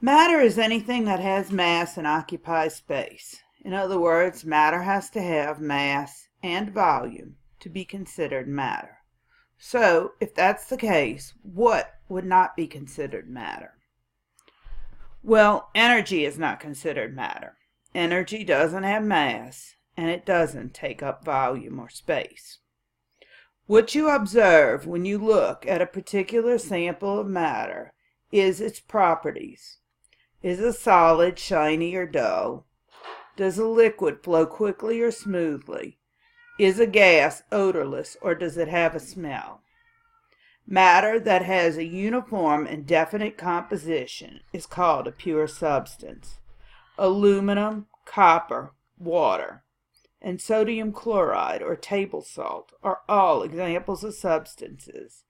Matter is anything that has mass and occupies space. In other words, matter has to have mass and volume to be considered matter. So, if that's the case, what would not be considered matter? Well, energy is not considered matter. Energy doesn't have mass, and it doesn't take up volume or space. What you observe when you look at a particular sample of matter is its properties. Is a solid shiny or dull? Does a liquid flow quickly or smoothly? Is a gas odorless or does it have a smell? Matter that has a uniform and definite composition is called a pure substance. Aluminum, copper, water, and sodium chloride or table salt are all examples of substances.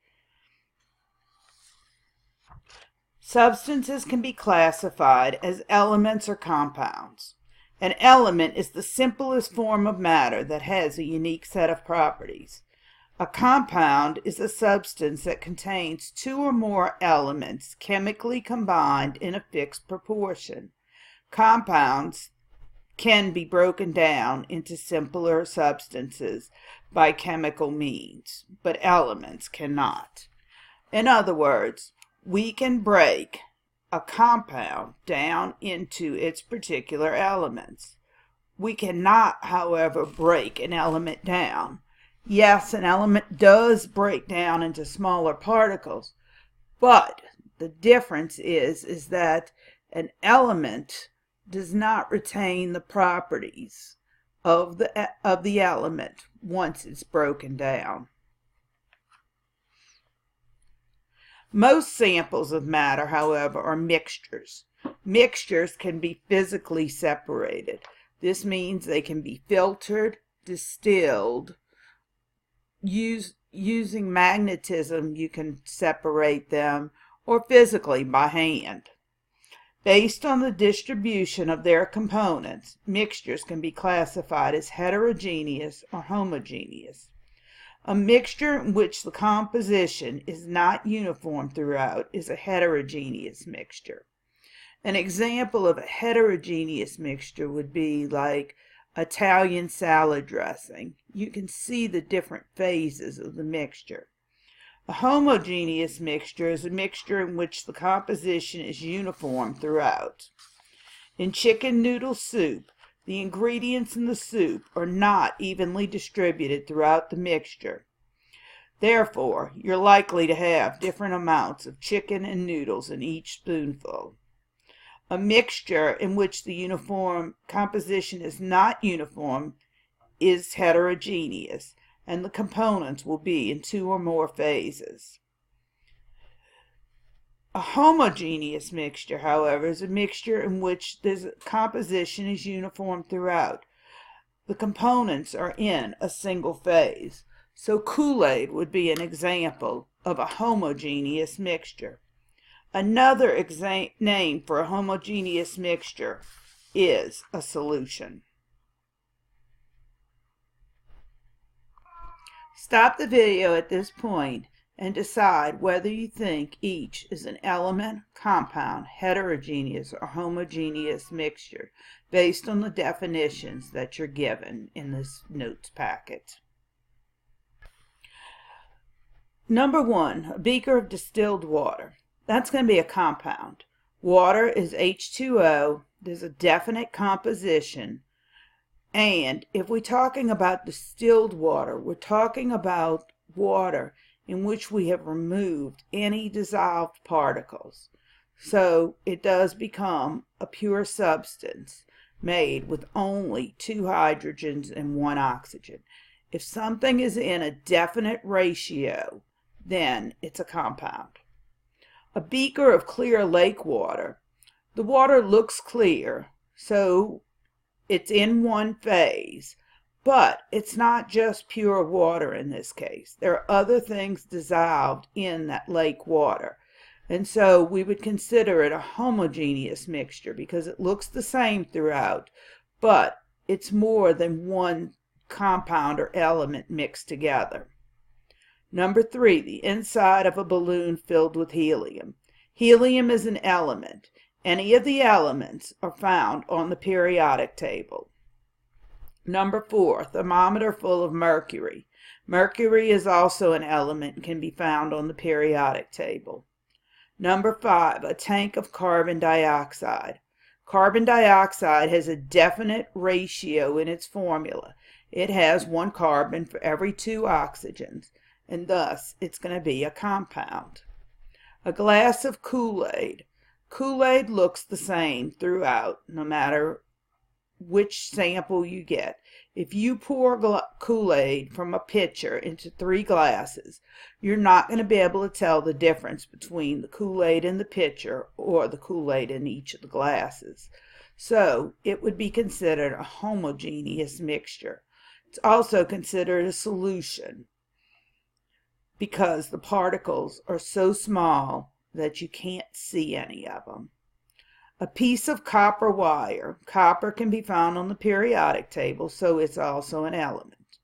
Substances can be classified as elements or compounds. An element is the simplest form of matter that has a unique set of properties. A compound is a substance that contains two or more elements chemically combined in a fixed proportion. Compounds can be broken down into simpler substances by chemical means, but elements cannot. In other words, we can break a compound down into its particular elements. We cannot, however, break an element down. Yes, an element does break down into smaller particles, but the difference is that an element does not retain the properties of the element once it's broken down. Most samples of matter, however, are mixtures. Mixtures can be physically separated. This means they can be filtered, distilled. Using magnetism, you can separate them, or physically by hand. Based on the distribution of their components, mixtures can be classified as heterogeneous or homogeneous. A mixture in which the composition is not uniform throughout is a heterogeneous mixture. An example of a heterogeneous mixture would be like Italian salad dressing. You can see the different phases of the mixture. A homogeneous mixture is a mixture in which the composition is uniform throughout. In chicken noodle soup, the ingredients in the soup are not evenly distributed throughout the mixture. Therefore, you're likely to have different amounts of chicken and noodles in each spoonful. A mixture in which the uniform composition is not uniform is heterogeneous, and the components will be in two or more phases. A homogeneous mixture, however, is a mixture in which the composition is uniform throughout. The components are in a single phase. So Kool-Aid would be an example of a homogeneous mixture. Another name for a homogeneous mixture is a solution. Stop the video at this point and decide whether you think each is an element, compound, heterogeneous, or homogeneous mixture based on the definitions that you're given in this notes packet. Number 1, a beaker of distilled water. That's going to be a compound. Water is H2O. There's a definite composition. And if we're talking about distilled water, we're talking about water in which we have removed any dissolved particles. So it does become a pure substance made with only 2 hydrogens and 1 oxygen. If something is in a definite ratio, then it's a compound. A beaker of clear lake water. The water looks clear, so it's in one phase, but it's not just pure water in this case. There are other things dissolved in that lake water, and so we would consider it a homogeneous mixture because it looks the same throughout, but it's more than one compound or element mixed together. Number 3, the inside of a balloon filled with helium. Helium is an element, Any of the elements are found on the periodic table. Number 4, thermometer full of mercury. Mercury is also an element and can be found on the periodic table. Number 5, a tank of carbon dioxide. Carbon dioxide has a definite ratio in its formula. It has 1 carbon for every 2 oxygens, and thus it's going to be a compound. A glass of Kool-Aid. Kool-Aid looks the same throughout, no matter which sample you get. If you pour Kool-Aid from a pitcher into 3 glasses, you're not going to be able to tell the difference between the Kool-Aid in the pitcher or the Kool-Aid in each of the glasses. So it would be considered a homogeneous mixture. It's also considered a solution because the particles are so small that you can't see any of them. A piece of copper wire. Copper can be found on the periodic table, so it's also an element.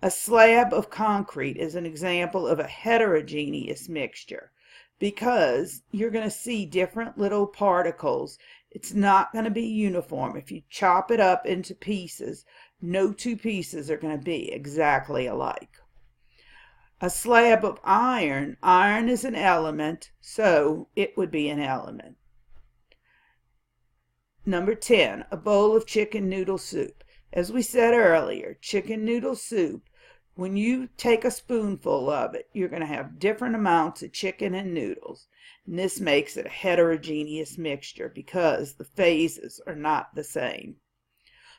A slab of concrete is an example of a heterogeneous mixture because you're going to see different little particles. It's not going to be uniform. If you chop it up into pieces, no 2 pieces are going to be exactly alike. A slab of iron. Iron is an element, so it would be an element. Number 10, a bowl of chicken noodle soup. As we said earlier, chicken noodle soup, when you take a spoonful of it, you're going to have different amounts of chicken and noodles. And this makes it a heterogeneous mixture because the phases are not the same.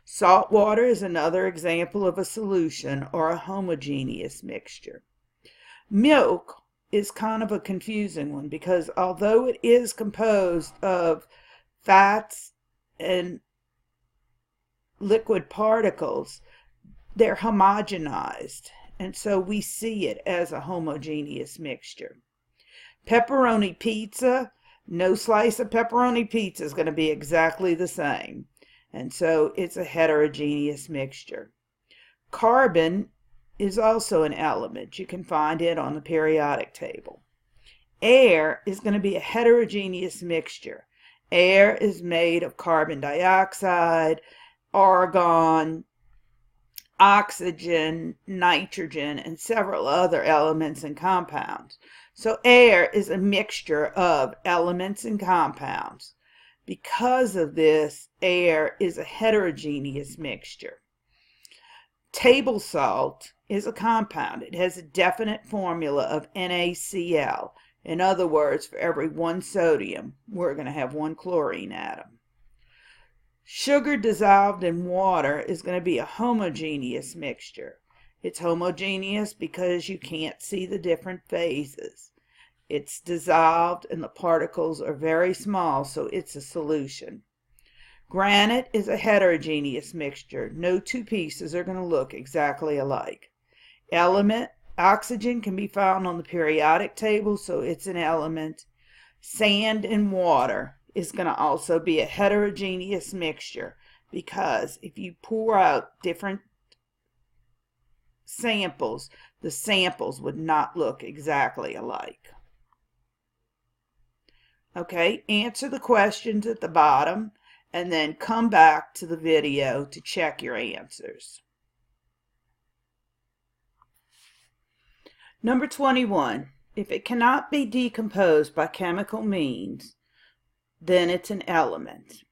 Salt water is another example of a solution or a homogeneous mixture. Milk is kind of a confusing one because although it is composed of fats and liquid particles, they're homogenized, and so we see it as a homogeneous mixture. Pepperoni pizza, no slice of pepperoni pizza is going to be exactly the same, and so it's a heterogeneous mixture. Carbon is also an element. You can find it on the periodic table. Air is going to be a heterogeneous mixture. Air is made of carbon dioxide, argon, oxygen, nitrogen, and several other elements and compounds. So air is a mixture of elements and compounds. Because of this, air is a heterogeneous mixture. Table salt is a compound. It has a definite formula of NaCl. In other words, for every 1 sodium, we're going to have 1 chlorine atom. Sugar dissolved in water is going to be a homogeneous mixture. It's homogeneous because you can't see the different phases. It's dissolved and the particles are very small, so it's a solution. Granite is a heterogeneous mixture. No 2 pieces are going to look exactly alike. Element, oxygen can be found on the periodic table, so it's an element. Sand and water is going to also be a heterogeneous mixture because if you pour out different samples, the samples would not look exactly alike. Okay, answer the questions at the bottom and then come back to the video to check your answers. Number 21, if it cannot be decomposed by chemical means, then it's an element.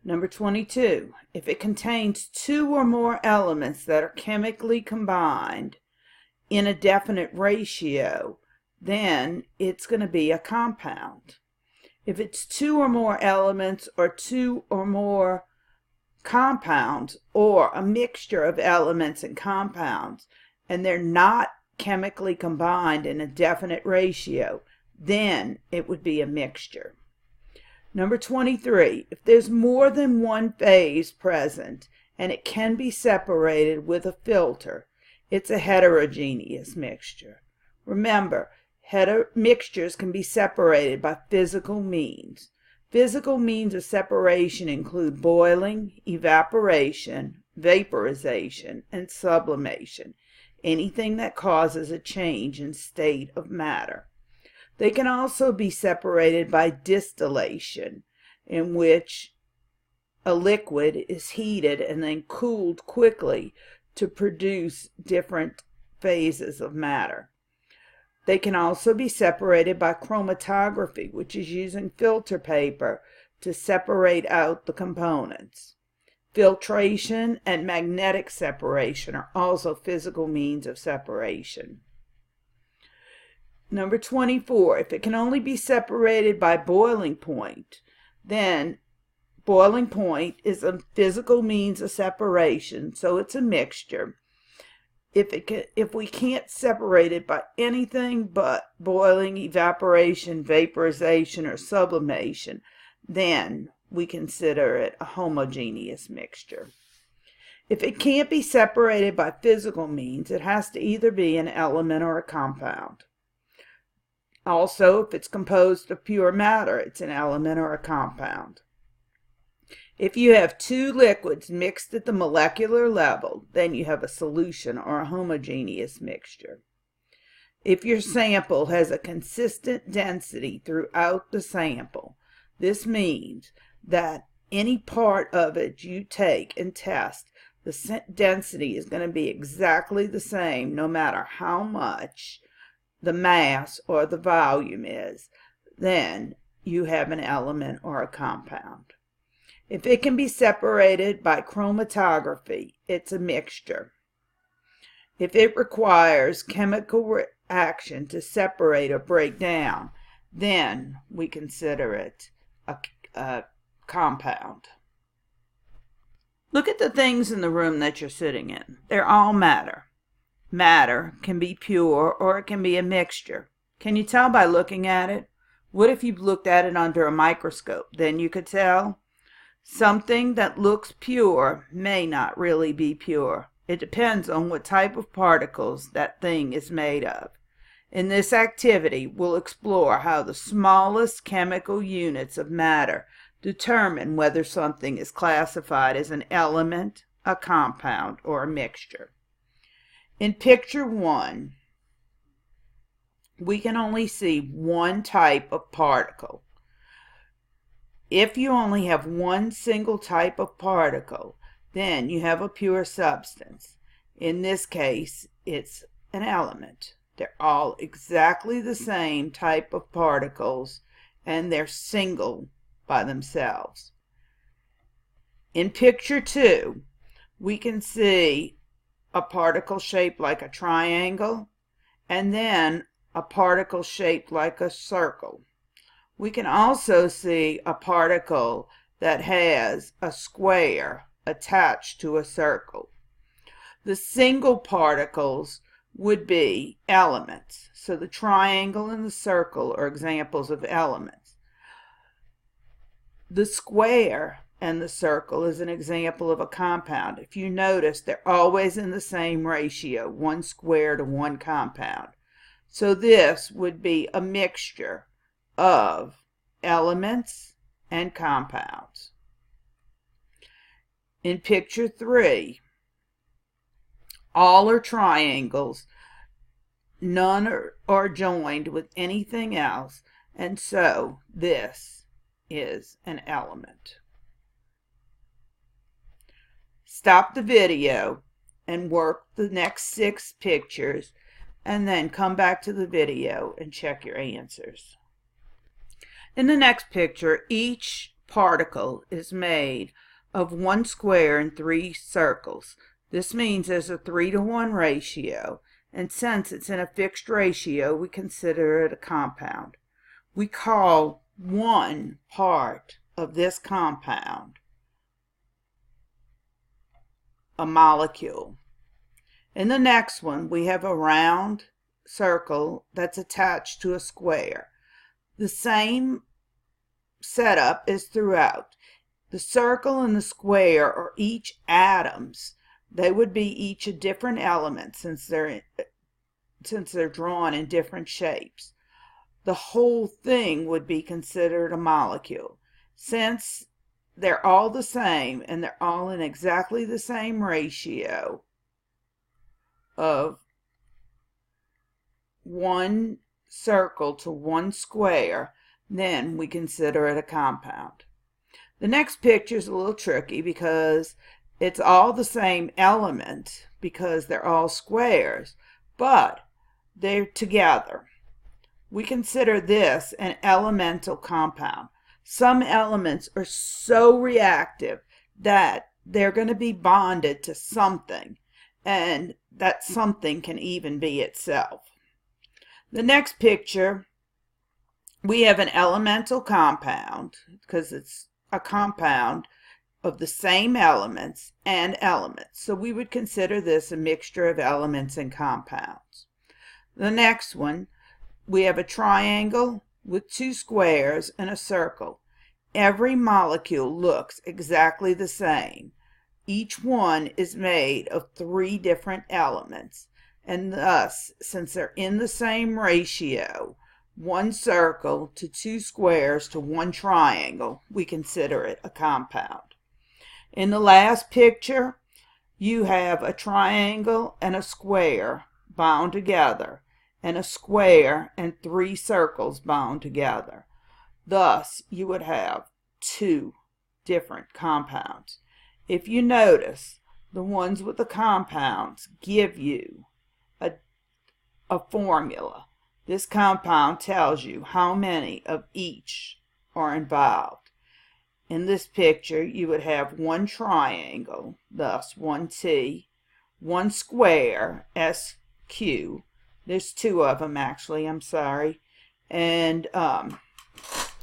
Number 22, if it contains 2 or more elements that are chemically combined in a definite ratio, then it's going to be a compound. If it's 2 or more elements or 2 or more compounds or a mixture of elements and compounds, and they're not chemically combined in a definite ratio, then it would be a mixture. Number 23, if there's more than 1 phase present and it can be separated with a filter, it's a heterogeneous mixture. Remember, mixtures can be separated by physical means. Physical means of separation include boiling, evaporation, vaporization, and sublimation, anything that causes a change in state of matter. They can also be separated by distillation, in which a liquid is heated and then cooled quickly to produce different phases of matter. They can also be separated by chromatography, which is using filter paper to separate out the components. Filtration and magnetic separation are also physical means of separation. Number 24, if it can only be separated by boiling point, then boiling point is a physical means of separation, so it's a mixture. If we can't separate it by anything but boiling, evaporation, vaporization, or sublimation, then we consider it a homogeneous mixture. If it can't be separated by physical means, it has to either be an element or a compound. Also, if it's composed of pure matter, it's an element or a compound. If you have two liquids mixed at the molecular level, then you have a solution or a homogeneous mixture. If your sample has a consistent density throughout the sample, this means that any part of it you take and test, the density is going to be exactly the same no matter how much the mass or the volume is, then you have an element or a compound. If it can be separated by chromatography, it's a mixture. If it requires chemical reaction to separate or break down, then we consider it a compound. Look at the things in the room that you're sitting in. They're all matter. Matter can be pure or it can be a mixture. Can you tell by looking at it? What if you looked at it under a microscope? Then you could tell. Something that looks pure may not really be pure. It depends on what type of particles that thing is made of. In this activity, we'll explore how the smallest chemical units of matter determine whether something is classified as an element, a compound, or a mixture. In picture 1, we can only see one type of particle. If you only have one single type of particle, then you have a pure substance. In this case, it's an element. They're all exactly the same type of particles, and they're single by themselves. In picture 2, we can see a particle shaped like a triangle, and then a particle shaped like a circle. We can also see a particle that has a square attached to a circle. The single particles would be elements. So the triangle and the circle are examples of elements. The square and the circle is an example of a compound. If you notice, they're always in the same ratio, 1 square to 1 compound. So this would be a mixture of elements and compounds. In picture 3, all are triangles, none are joined with anything else, and so this is an element. Stop the video and work the next 6 pictures, and then come back to the video and check your answers. In the next picture, each particle is made of 1 square and 3 circles. This means there's a 3-to-1 ratio, and since it's in a fixed ratio, we consider it a compound. We call one part of this compound a molecule. In the next one, we have a round circle that's attached to a square. The same setup is throughout. The circle and the square are each atoms. They would be each a different element since they're drawn in different shapes. The whole thing would be considered a molecule. Since they're all the same and they're all in exactly the same ratio of 1 circle to 1 square, then we consider it a compound. The next picture is a little tricky because it's all the same element because they're all squares, but they're together. We consider this an elemental compound. Some elements are so reactive that they're going to be bonded to something, and that something can even be itself. The next picture, we have an elemental compound because it's a compound of the same elements and elements. So we would consider this a mixture of elements and compounds. The next one, we have a triangle with two squares and a circle. Every molecule looks exactly the same. Each one is made of 3 different elements, and thus, since they're in the same ratio, 1 circle to 2 squares to 1 triangle, we consider it a compound. In the last picture, you have a triangle and a square bound together, and a square and 3 circles bound together. Thus, you would have 2 different compounds. If you notice, the ones with the compounds give you a formula. This compound tells you how many of each are involved. In this picture, you would have 1 triangle, thus 1T, 1 square, SQ. There's 2 of them actually, I'm sorry. And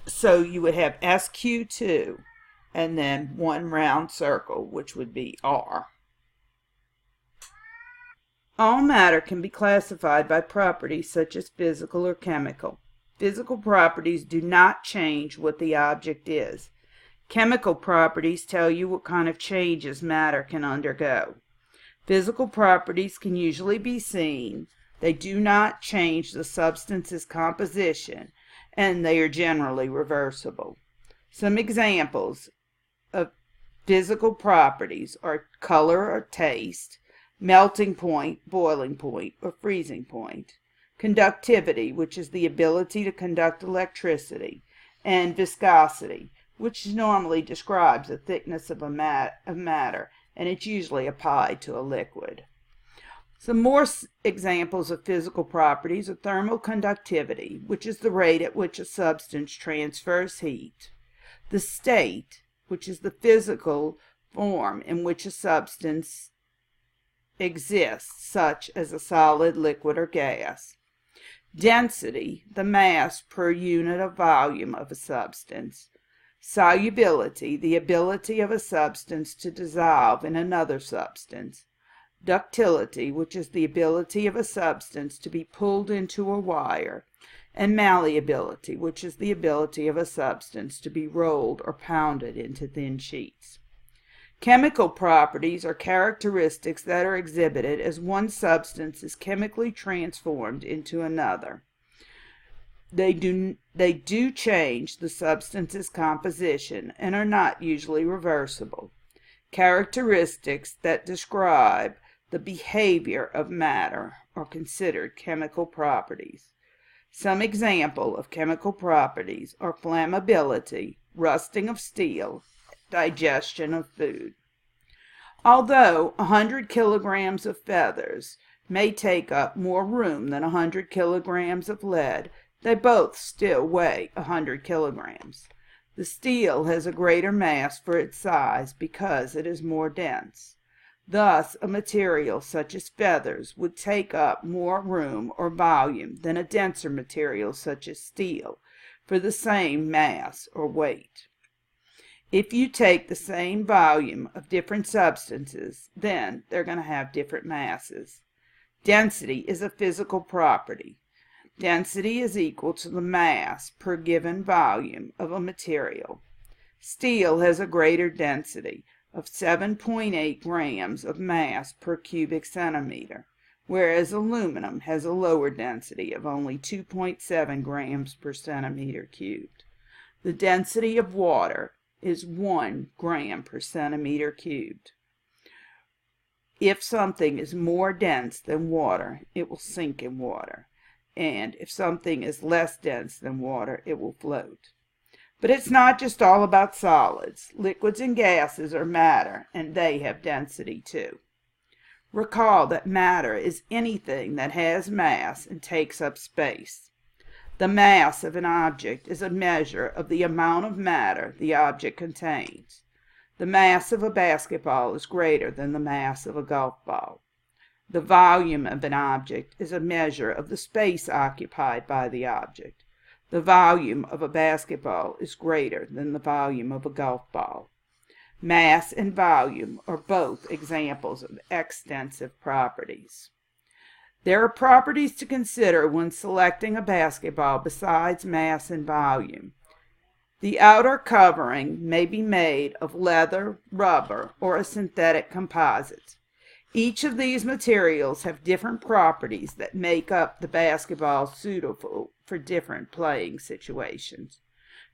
so you would have SQ2 and then 1 round circle, which would be R. All matter can be classified by properties such as physical or chemical. Physical properties do not change what the object is. Chemical properties tell you what kind of changes matter can undergo. Physical properties can usually be seen. They do not change the substance's composition, and they are generally reversible. Some examples of physical properties are color or taste, melting point, boiling point, or freezing point, conductivity, which is the ability to conduct electricity, and viscosity, which normally describes the thickness of matter, and it's usually applied to a liquid. Some more examples of physical properties are thermal conductivity, which is the rate at which a substance transfers heat, the state, which is the physical form in which a substance exists, such as a solid, liquid, or gas, density, the mass per unit of volume of a substance, solubility, the ability of a substance to dissolve in another substance, ductility, which is the ability of a substance to be pulled into a wire, and malleability, which is the ability of a substance to be rolled or pounded into thin sheets. Chemical properties are characteristics that are exhibited as one substance is chemically transformed into another. They do change the substance's composition and are not usually reversible. Characteristics that describe the behavior of matter are considered chemical properties. Some example of chemical properties are flammability, rusting of steel, digestion of food. Although 100 kilograms of feathers may take up more room than 100 kilograms of lead, they both still weigh 100 kilograms. The steel has a greater mass for its size because it is more dense. Thus, a material such as feathers would take up more room or volume than a denser material such as steel for the same mass or weight. If you take the same volume of different substances, then they're going to have different masses. Density is a physical property. Density is equal to the mass per given volume of a material. Steel has a greater density of 7.8 grams of mass per cubic centimeter, whereas aluminum has a lower density of only 2.7 grams per centimeter cubed. The density of water is 1 gram per centimeter cubed. If something is more dense than water, it will sink in water, and if something is less dense than water, it will float. But it's not just all about solids. Liquids and gases are matter, and they have density too. Recall that matter is anything that has mass and takes up space. The mass of an object is a measure of the amount of matter the object contains. The mass of a basketball is greater than the mass of a golf ball. The volume of an object is a measure of the space occupied by the object. The volume of a basketball is greater than the volume of a golf ball. Mass and volume are both examples of extensive properties. There are properties to consider when selecting a basketball besides mass and volume. The outer covering may be made of leather, rubber, or a synthetic composite. Each of these materials have different properties that make up the basketball suitable for different playing situations.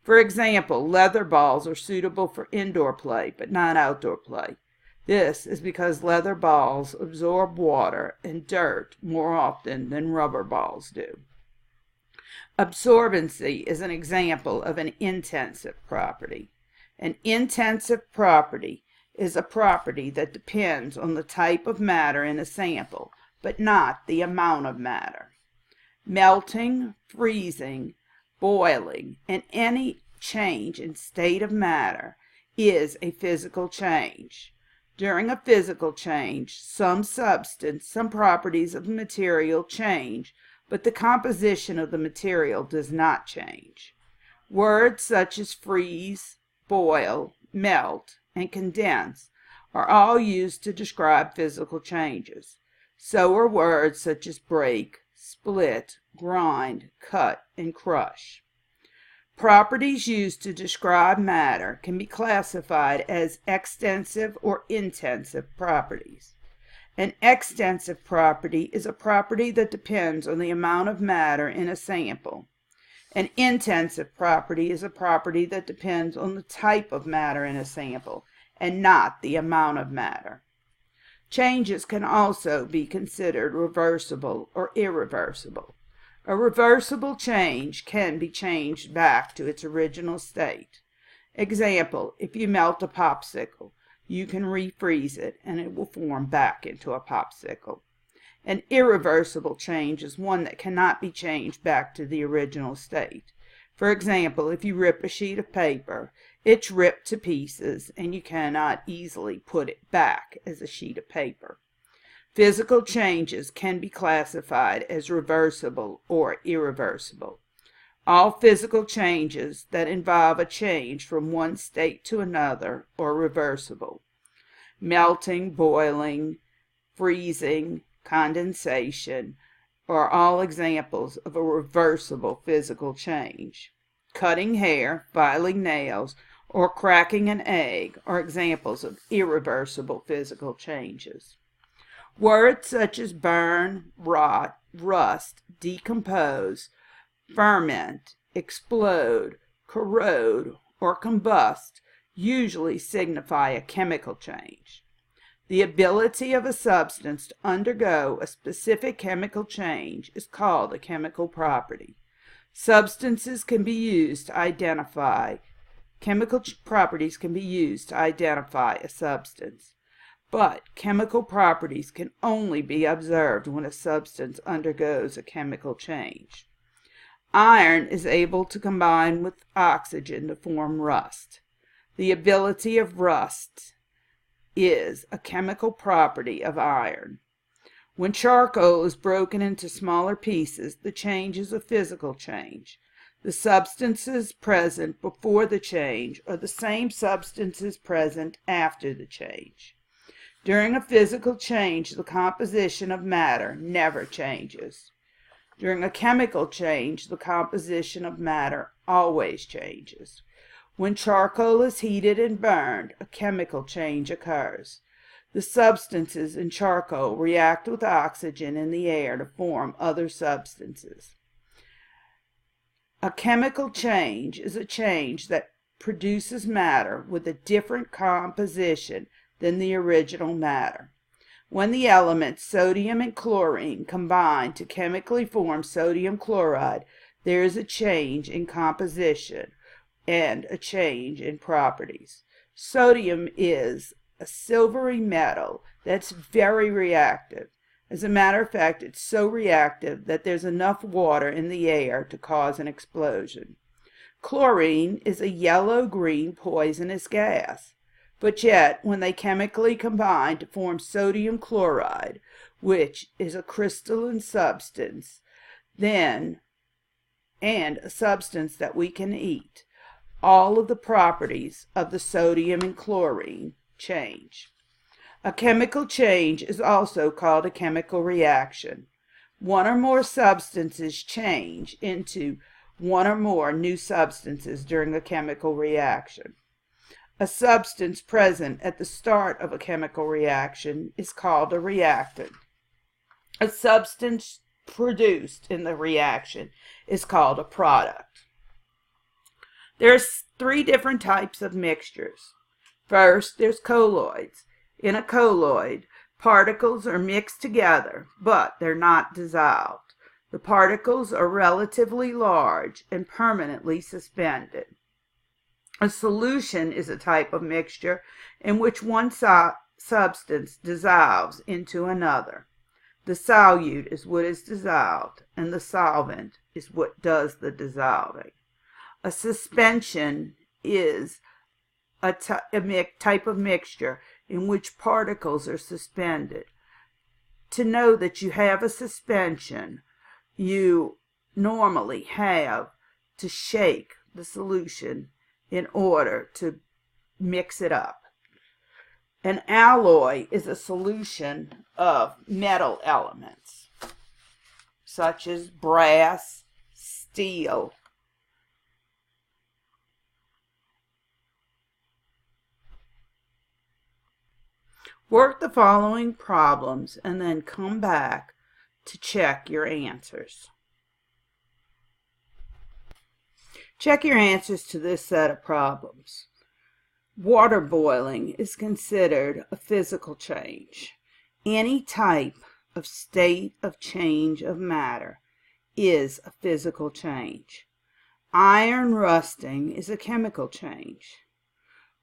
For example, leather balls are suitable for indoor play, but not outdoor play. This is because leather balls absorb water and dirt more often than rubber balls do. Absorbency is an example of an intensive property. An intensive property is a property that depends on the type of matter in a sample, but not the amount of matter. Melting, freezing, boiling, and any change in state of matter is a physical change. During a physical change, some properties of the material change, but the composition of the material does not change. Words such as freeze, boil, melt, and condense are all used to describe physical changes. So are words such as break, split, grind, cut, and crush. Properties used to describe matter can be classified as extensive or intensive properties. An extensive property is a property that depends on the amount of matter in a sample. An intensive property is a property that depends on the type of matter in a sample and not the amount of matter. Changes can also be considered reversible or irreversible. A reversible change can be changed back to its original state. Example, if you melt a popsicle, you can refreeze it and it will form back into a popsicle. An irreversible change is one that cannot be changed back to the original state. For example, if you rip a sheet of paper, it's ripped to pieces and you cannot easily put it back as a sheet of paper. Physical changes can be classified as reversible or irreversible. All physical changes that involve a change from one state to another are reversible. Melting, boiling, freezing, condensation are all examples of a reversible physical change. Cutting hair, filing nails, or cracking an egg are examples of irreversible physical changes. Words such as burn, rot, rust, decompose, ferment, explode, corrode, or combust usually signify a chemical change. The ability of a substance to undergo a specific chemical change is called a chemical property. Substances can be used to identify, chemical properties can be used to identify a substance. But chemical properties can only be observed when a substance undergoes a chemical change. Iron is able to combine with oxygen to form rust. The ability of rust is a chemical property of iron. When charcoal is broken into smaller pieces, the change is a physical change. The substances present before the change are the same substances present after the change. During a physical change, the composition of matter never changes. During a chemical change, the composition of matter always changes. When charcoal is heated and burned, a chemical change occurs. The substances in charcoal react with oxygen in the air to form other substances. A chemical change is a change that produces matter with a different composition than the original matter. When the elements sodium and chlorine combine to chemically form sodium chloride, there is a change in composition, and a change in properties. Sodium is a silvery metal that's very reactive. As a matter of fact, it's so reactive that there's enough water in the air to cause an explosion. Chlorine is a yellow-green poisonous gas, but yet when they chemically combine to form sodium chloride, which is a crystalline substance, and a substance that we can eat, all of the properties of the sodium and chlorine change. A chemical change is also called a chemical reaction. One or more substances change into one or more new substances during a chemical reaction. A substance present at the start of a chemical reaction is called a reactant. A substance produced in the reaction is called a product. There's 3 different types of mixtures. First, there's colloids. In a colloid, particles are mixed together, but they're not dissolved. The particles are relatively large and permanently suspended. A solution is a type of mixture in which one substance dissolves into another. The solute is what is dissolved, and the solvent is what does the dissolving. A suspension is a type of mixture in which particles are suspended. To know that you have a suspension, you normally have to shake the solution in order to mix it up. An alloy is a solution of metal elements, such as brass, steel. Work the following problems and then come back to check your answers. Check your answers to this set of problems. Water boiling is considered a physical change. Any type of state of change of matter is a physical change. Iron rusting is a chemical change.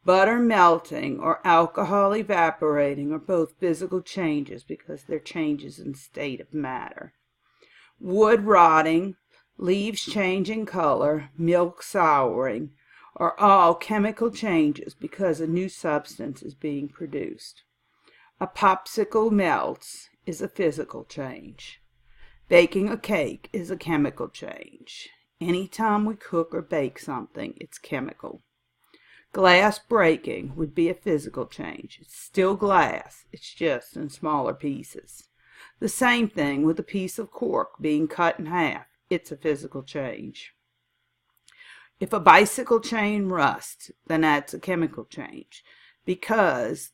Butter melting or alcohol evaporating are both physical changes because they're changes in state of matter. Wood rotting, leaves changing color, milk souring are all chemical changes because a new substance is being produced. A popsicle melts is a physical change. Baking a cake is a chemical change. Anytime we cook or bake something, it's chemical. Glass breaking would be a physical change. It's still glass, it's just in smaller pieces. The same thing with a piece of cork being cut in half. It's a physical change. If a bicycle chain rusts, then that's a chemical change because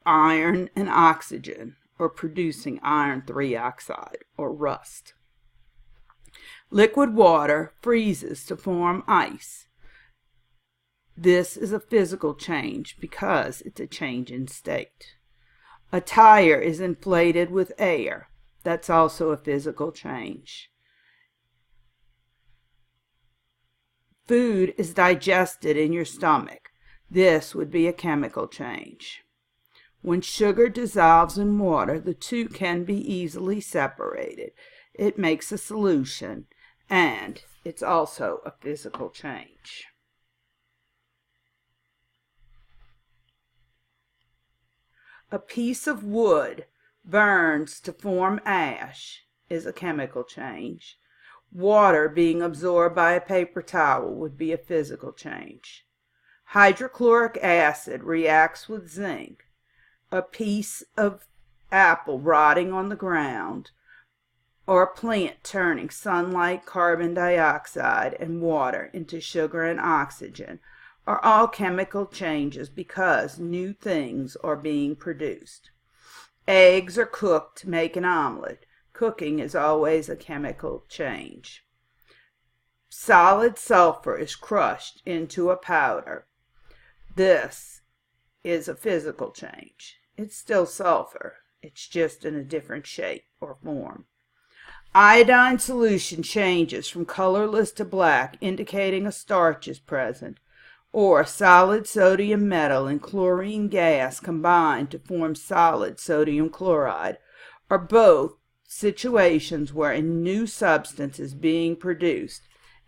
iron and oxygen are producing iron 3 oxide or rust. Liquid water freezes to form ice. This is a physical change because it's a change in state. A tire is inflated with air. That's also a physical change. Food is digested in your stomach. This would be a chemical change. When sugar dissolves in water, the two can be easily separated. It makes a solution, and it's also a physical change. A piece of wood burns to form ash is a chemical change. Water being absorbed by a paper towel would be a physical change. Hydrochloric acid reacts with zinc. A piece of apple rotting on the ground, or a plant turning sunlight, carbon dioxide, and water into sugar and oxygen are all chemical changes because new things are being produced. Eggs are cooked to make an omelet. Cooking is always a chemical change. Solid sulfur is crushed into a powder. This is a physical change. It's still sulfur. It's just in a different shape or form. Iodine solution changes from colorless to black, indicating a starch is present. or solid sodium metal and chlorine gas combine to form solid sodium chloride, are both situations where a new substance is being produced,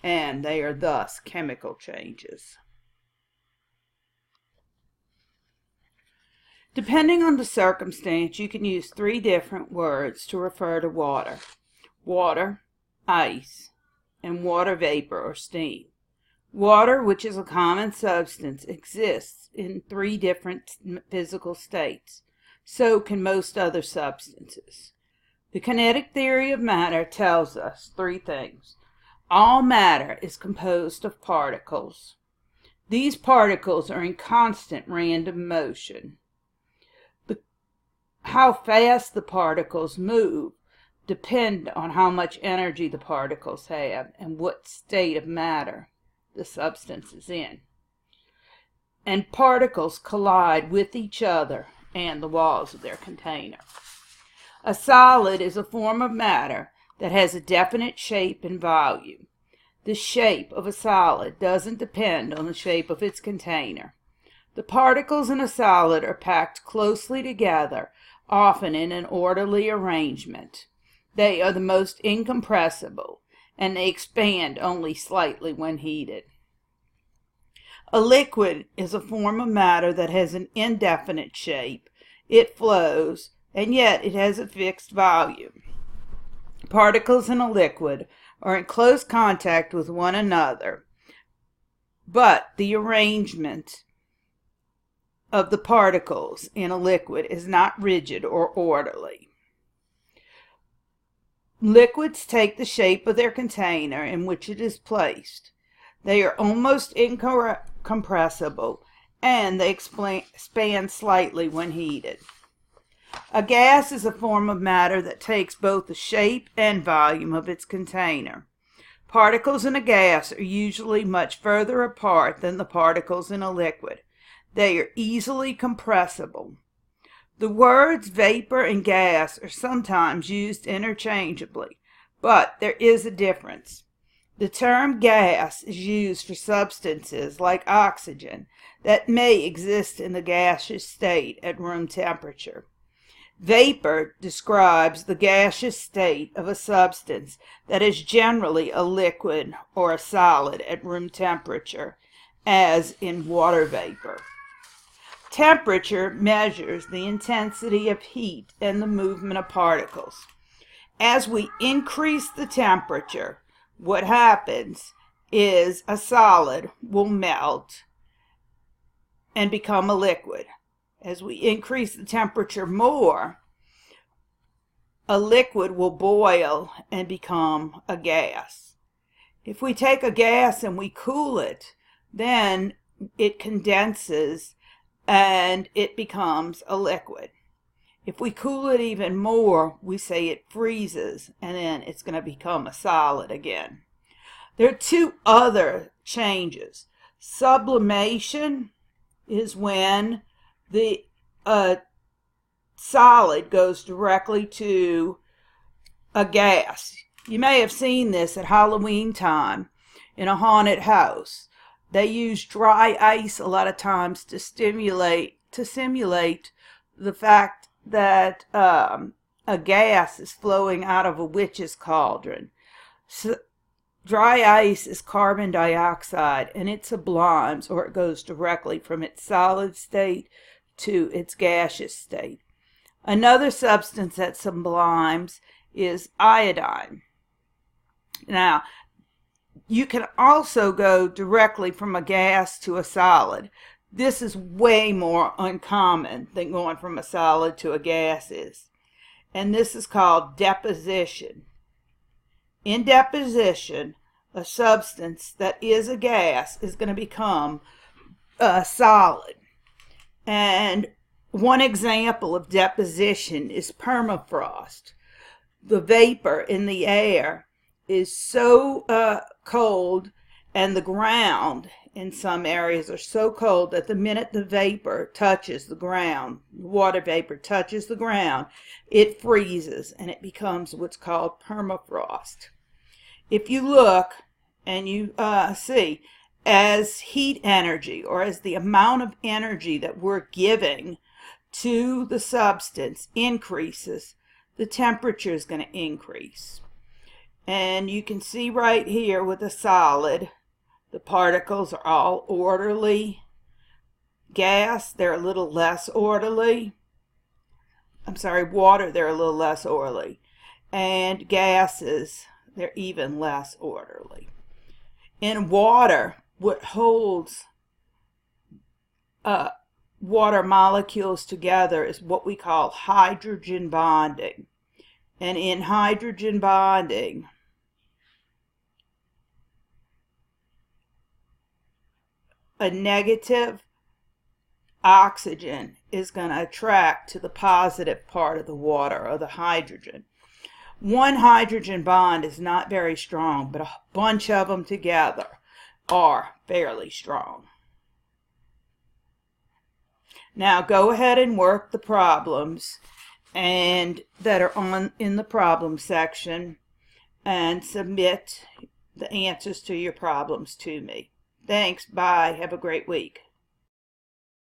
and they are thus chemical changes. Depending on the circumstance, you can use 3 different words to refer to water: water, ice, and water vapor or steam. Water, which is a common substance, exists in 3 different physical states. So can most other substances. The kinetic theory of matter tells us 3 things. All matter is composed of particles. These particles are in constant random motion. How fast the particles move depend on how much energy the particles have and what state of matter the substance is in. And particles collide with each other and the walls of their container. A solid is a form of matter that has a definite shape and volume. The shape of a solid doesn't depend on the shape of its container. The particles in a solid are packed closely together, often in an orderly arrangement. They are the most incompressible, and they expand only slightly when heated. A liquid is a form of matter that has an indefinite shape. It flows, and yet it has a fixed volume. Particles in a liquid are in close contact with one another, but the arrangement of the particles in a liquid is not rigid or orderly. Liquids take the shape of their container in which it is placed. They are almost incompressible, and they expand slightly when heated. A gas is a form of matter that takes both the shape and volume of its container. Particles in a gas are usually much further apart than the particles in a liquid. They are easily compressible. The words vapor and gas are sometimes used interchangeably, but there is a difference. The term gas is used for substances like oxygen that may exist in the gaseous state at room temperature. Vapor describes the gaseous state of a substance that is generally a liquid or a solid at room temperature, as in water vapor. Temperature measures the intensity of heat and the movement of particles. As we increase the temperature, what happens is a solid will melt and become a liquid. As we increase the temperature more, a liquid will boil and become a gas. If we take a gas and we cool it, then it condenses and it becomes a liquid. If we cool it even more, we say it freezes, and then it's going to become a solid again. There are 2 other changes. Sublimation is when the solid goes directly to a gas. You may have seen this at Halloween time in a haunted house. They use dry ice a lot of times to simulate the fact that a gas is flowing out of a witch's cauldron. So, dry ice is carbon dioxide, and it sublimes, or it goes directly from its solid state to its gaseous state. Another substance that sublimes is iodine. Now, you can also go directly from a gas to a solid. This is way more uncommon than going from a solid to a gas is. And this is called deposition. In deposition, a substance that is a gas is going to become a solid. And one example of deposition is permafrost. The vapor in the air is so cold, and the ground in some areas are so cold that the minute the vapor touches the ground, water vapor touches the ground, it freezes and it becomes what's called permafrost. If you look and you see as heat energy, or as the amount of energy that we're giving to the substance increases, the temperature is going to increase. And you can see right here with a solid, the particles are all orderly. Gas, they're a little less orderly. I'm sorry, water, they're a little less orderly. And gases, they're even less orderly. In water, what holds water molecules together is what we call hydrogen bonding. And in hydrogen bonding, a negative oxygen is going to attract to the positive part of the water, or the hydrogen. One hydrogen bond is not very strong, but a bunch of them together are fairly strong. Now go ahead and work the problems and that are in the problem section, and submit the answers to your problems to me. Thanks. Bye. Have a great week.